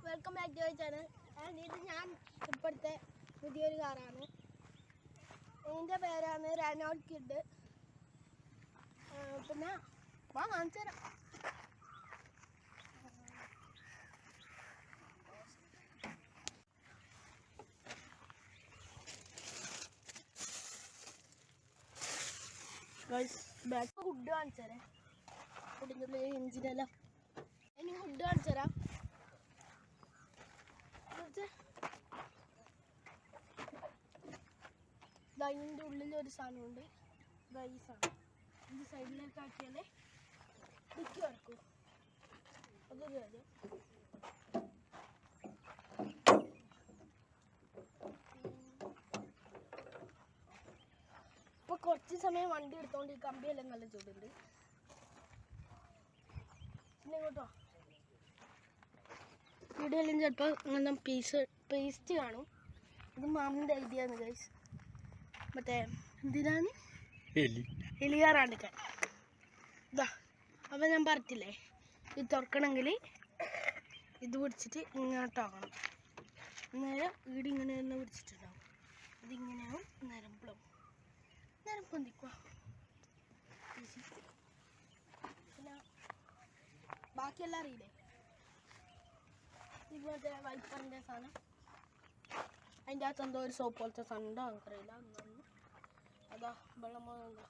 Welcome back to my channel. ഇത് ഞാൻ ഇപ്പോഴത്തെ പുതിയൊരു കാറാണ്. ഇതിൻ്റെ പേരാണ് റെനോൾഡ് കിഡ്. പിന്നെ കാണിച്ചു തരാം. ബാക്ക് ഫുഡ് കാണിച്ചു തരാം. ഫുഡിൻ്റെ ഉള്ളിൽ എഞ്ചിനെല്ലാം ഇനി ഫുഡ് കാണിച്ചു തരാം. ഇതിൻ്റെ ഉള്ളിൽ ഒരു സാധനമുണ്ട്. ഈ സാധനം ഇത് സൈഡിലേക്ക് ആക്കിയാലേ ഡിക്കി കിടക്കൂ. അതൊരു കാര്യം. ഇപ്പൊ കുറച്ച് സമയം വണ്ടി എടുത്തോണ്ട് ഈ കമ്പിയെല്ലാം നല്ല ചൂടുണ്ട്. പിന്നെ ഇങ്ങോട്ടോ വീഡിയോയിലും ചിലപ്പോൾ അങ്ങനെ പേസ്റ്റ് കാണും. ഇത് മാമിൻ്റെ ഐഡിയ ആണ് ഗൈസ്. മറ്റേ എന്തിനാണ് എലിയാറാണ്ടിക്കാൻ ഇതാ. അപ്പം ഞാൻ പറഞ്ഞില്ലേ, ഇത് തുറക്കണമെങ്കിൽ ഇത് പിടിച്ചിട്ട് ഇങ്ങോട്ടാകണം. അന്നേരം വീട് ഇങ്ങനെ തന്നെ പിടിച്ചിട്ടുണ്ടാവും. അതിങ്ങനെയാവും. നേരം പൊന്തിക്കുക. പിന്നെ ബാക്കിയെല്ലാം അറിയില്ലേ. ഇപ്പോഴത്തെ വൈപ്പറിൻ്റെ സാധനം അതിൻ്റെ അകത്ത് എന്തോ ഒരു സോപ്പ് പോലത്തെ സാധനം ഉണ്ടോ നമുക്കറിയില്ല. അതാ വെള്ളം പോകുന്നുണ്ടോ.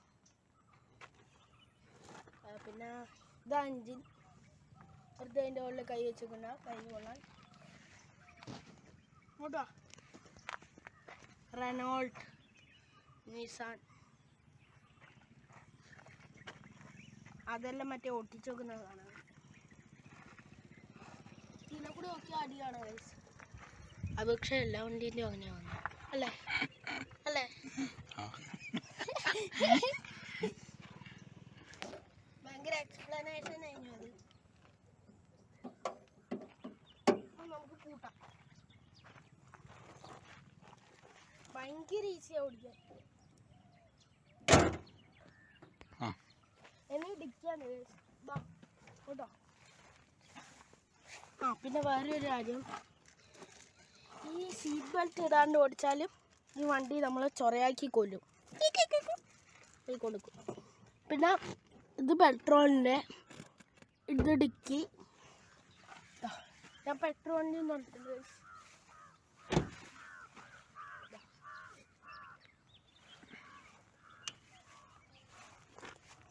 പിന്നെ ഇതാ എഞ്ചിൻ. വെറുതെ അതിൻ്റെ ഉള്ളിൽ കൈ വെച്ചിട്ടുണ്ട്. കൈ കൊള്ളാൻ ഇങ്ങോട്ടോ റെനോൾഡ് നിസാൻ. അതെല്ലാം മറ്റേ ഒട്ടിച്ചു വെക്കുന്നതാണ്. ഇതിനെ കൂടി നോക്കി അടിയാണ് ഗൈസ്. അത് പക്ഷേ എല്ലാ വണ്ടീൻ്റെ അങ്ങനെ വന്നു അല്ലേ അല്ലേ. ഭയങ്കര എക്സ്പ്ലനേഷൻ ആയിരുന്നു അത്. നമുക്ക് കൂട്ടാം. ഭയങ്കര ഈസിയാ ഓടിക്കാൻ. എന്നെ ഡിക്കാണ് കേട്ടോ. പിന്നെ വേറൊരു കാര്യം, ഈ സീറ്റ് ബെൽറ്റ് ഇടാണ്ട് ഓടിച്ചാലും ഈ വണ്ടി നമ്മൾ ചൊറയാക്കി കൊടുക്കും. പിന്നെ ഇത് പെട്രോളിൻ്റെ, ഇത് ഡിക്കി. ഞാൻ പെട്രോളിൻ്റെ നോക്കിയിട്ടുണ്ട്.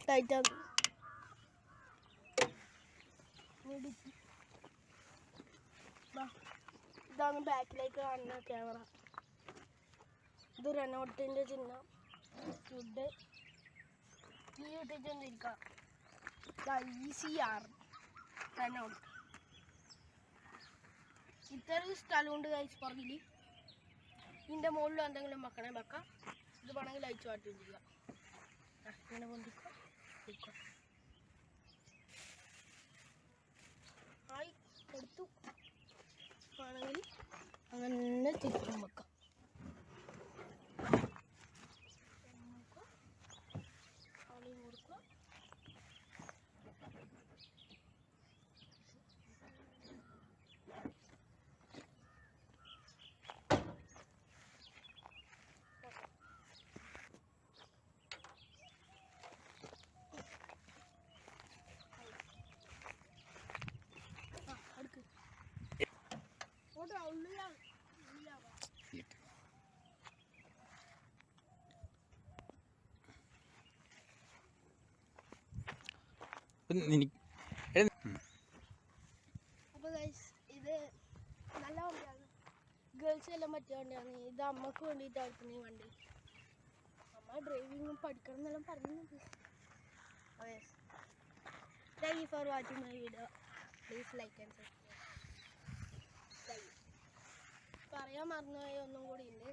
ടൈറ്റാണ്. ഇതാണ് ബാക്കിലേക്ക് കാണുന്ന ക്യാമറ. ഇത് റെനോൾഡിൻ്റെ ചിഹ്നം. ഫുഡ് ഈ ഇട്ടിട്ടൊന്നിരിക്കാം. ECR Reynold. ഇത്രയും സ്ഥലമുണ്ട് കഴിച്ച് പുറകിൽ. ഇതിൻ്റെ മുകളിൽ എന്തെങ്കിലും വെക്കണേ വെക്കാം. ഇത് വേണമെങ്കിൽ അയച്ചു മാറ്റുകയും ചെയ്യാം. ഇങ്ങനെ പൊന്തിക്കോ ആയി എടുത്തു. ആണെങ്കിൽ അങ്ങനെ തിരിച്ചും വെക്കാം. അപ്പോൾ ഗൈസ് ഇത് നല്ല വണ്ടിയാണ്. ഗേൾസ് എല്ലാം പറ്റിയ വണ്ടിയാണ്. ഇത് അമ്മക്ക് വേണ്ടിയിട്ടായിരുന്നു ഈ വണ്ടി. അമ്മ ഡ്രൈവിംഗ് പഠിക്കണം എന്നെല്ലാം പറയുന്നുണ്ട്. അതെ. Thank you for watching my video. Please like and subscribe. പറയാൻ മറന്നുപോയ ഒന്നും കൂടി ഉണ്ട്.